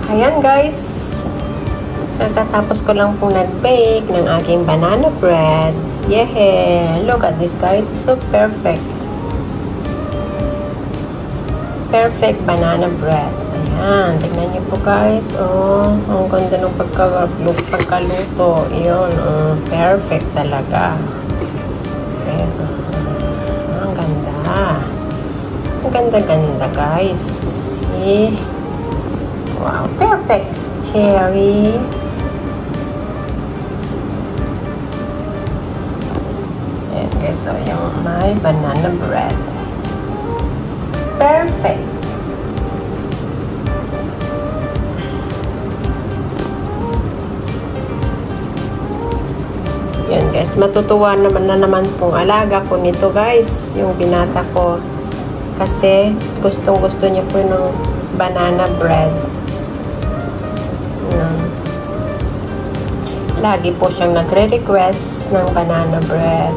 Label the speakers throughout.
Speaker 1: Ayan guys, natatapos ko lang pong nag-bake ng aking banana bread. Yeah! Look at this guys, so perfect. Perfect banana bread. Ayan, tignan niyo po guys. Oh, ang ganda ng pagkaluto. Yun, perfect talaga. Ayan, ang ganda. Ang ganda-ganda guys. See? Wow, perfect. Cherry. Ayan guys, so yung my banana bread. Perfect. Yan guys, matutuwa naman pong alaga ko nito guys, yung binata ko. Kasi gustong-gusto niya po ng banana bread. Lagi po siyang nagre-request ng banana bread.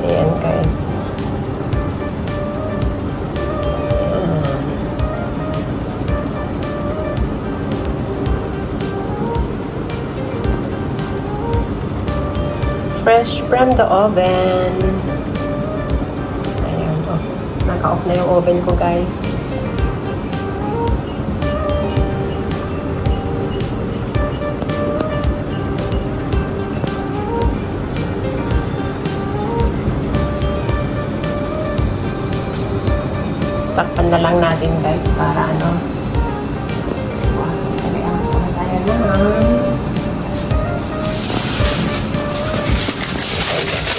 Speaker 1: Ayan guys. Fresh from the oven. Ayan. Oh, naka-off na yung oven ko guys. Takpan na lang natin guys para ano. Wow, kaya na.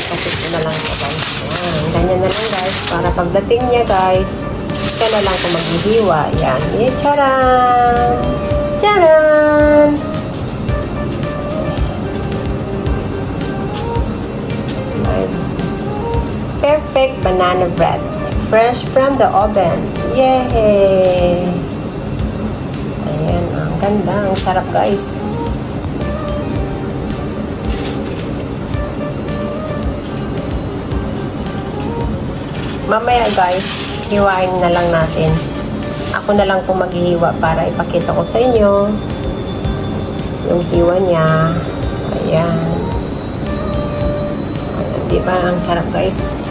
Speaker 1: Kapit ko na lang ito guys. Ayan, ganyan na lang guys. Para pagdating niya guys, siya na lang kung maghihiwa. Ayan. Charan! Charan! Perfect banana bread. Fresh from the oven. Yay! Ayan. Ang ganda. Ang sarap guys. Mamaya guys, hiwain na lang natin. Ako na lang po maghihiwa para ipakita ko sa inyo yung hiwa niya. Ayan. Ayan, diba? Ang sarap guys.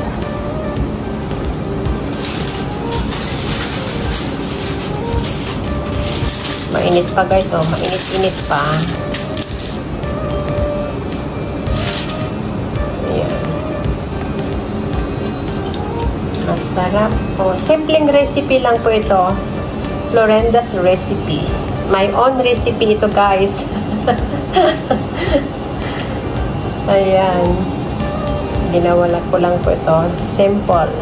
Speaker 1: Mainit pa guys, oh. Mainit-init pa. Masarap po. Simpleng recipe lang po ito. Florenda's recipe. My own recipe ito guys. Ayan. Ginawa ko lang po ito. Simple.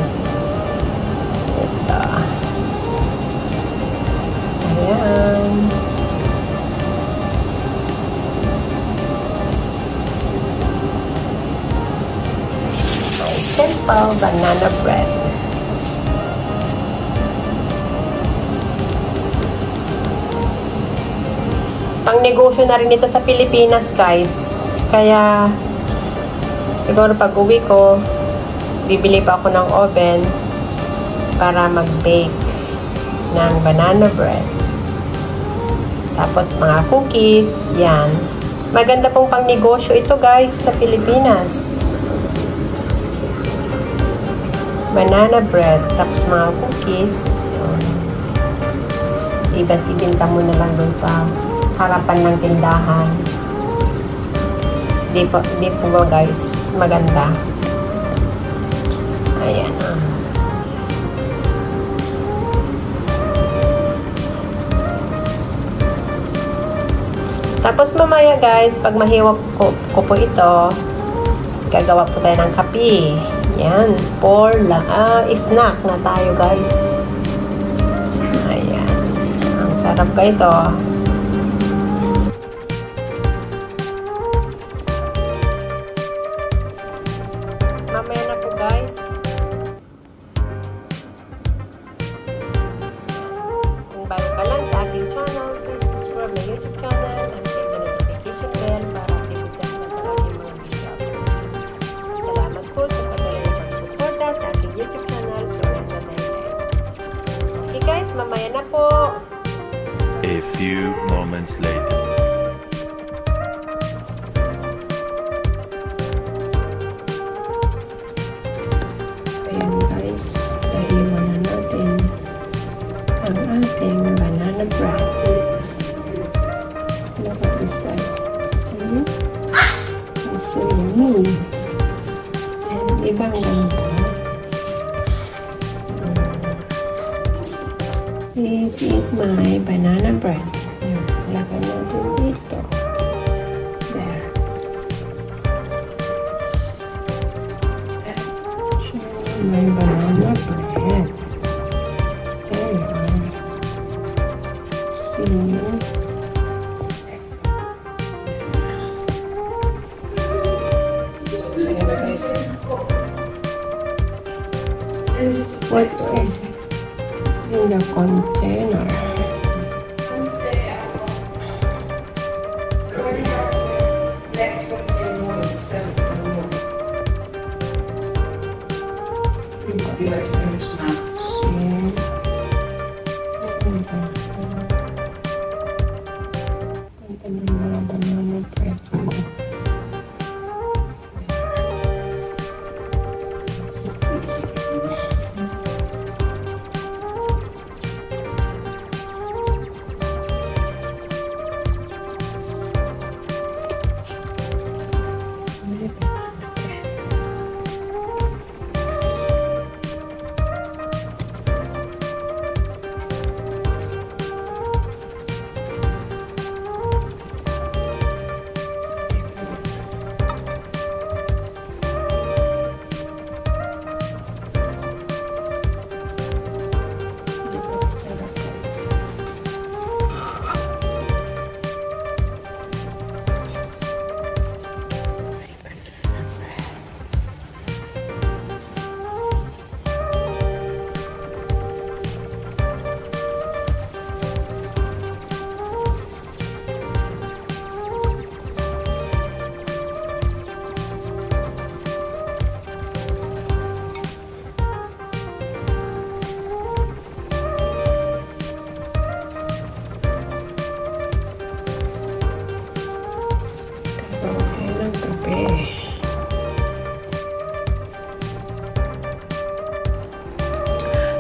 Speaker 1: Ito. Ayan. My simple banana bread. Pang negosyo na rin ito sa Pilipinas guys. Kaya siguro pag uwi ko, bibili pa ako ng oven para mag-bake ng banana bread. Tapos mga cookies, yan. Maganda pong pang negosyo ito guys sa Pilipinas. Banana bread, tapos mga cookies. Ibinta mo na lang dun sa harapan ng tindahan. Di po ba guys, maganda. Ayan. Tapos mamaya guys, pag mahiwa ko po ito, gagawa po tayo ng kape. Yan, snack na tayo guys. Ayan. Ang sarap guys, oh. Mamaya na po guys. Kung bago ka lang sa aking channel, please subscribe my YouTube channel and click the notification bell para updated ka sa aking mga video uploads. Salamat po sa patuloy na pagsuporta sa aking YouTube channel, Florenda Nailay. Okay guys, mamaya na po.
Speaker 2: A minutes later.
Speaker 1: Ayan guys, iwan na natin ang ating banana bread. Look at this guys. See? It's so yummy. And ibang ganito. Please eat my banana bread. Lagyan natin dito. There. My banana bread. There you are. See? What is in the container?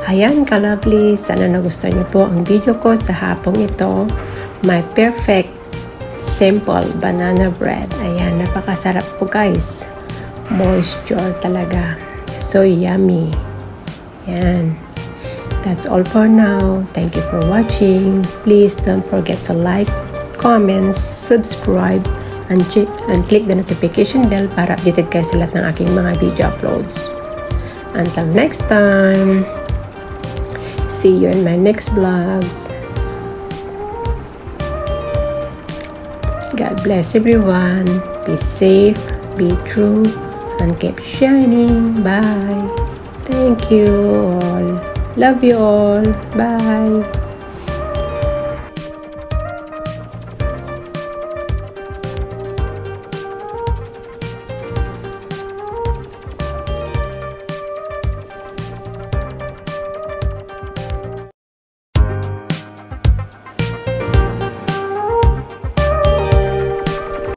Speaker 1: Ayan ka-lovely, sana nagustuhan niyo po ang video ko sa hapong ito. My perfect simple banana bread. Ayan, napakasarap po guys. Moisture talaga. So yummy. Ayan. That's all for now. Thank you for watching. Please don't forget to like, comment, subscribe, and click the notification bell para updated kayo sa lahat ng aking mga video uploads. Until next time. See you in my next vlogs. God bless everyone. Be safe, be true, and keep shining. Bye. Thank you all. Love you all. Bye.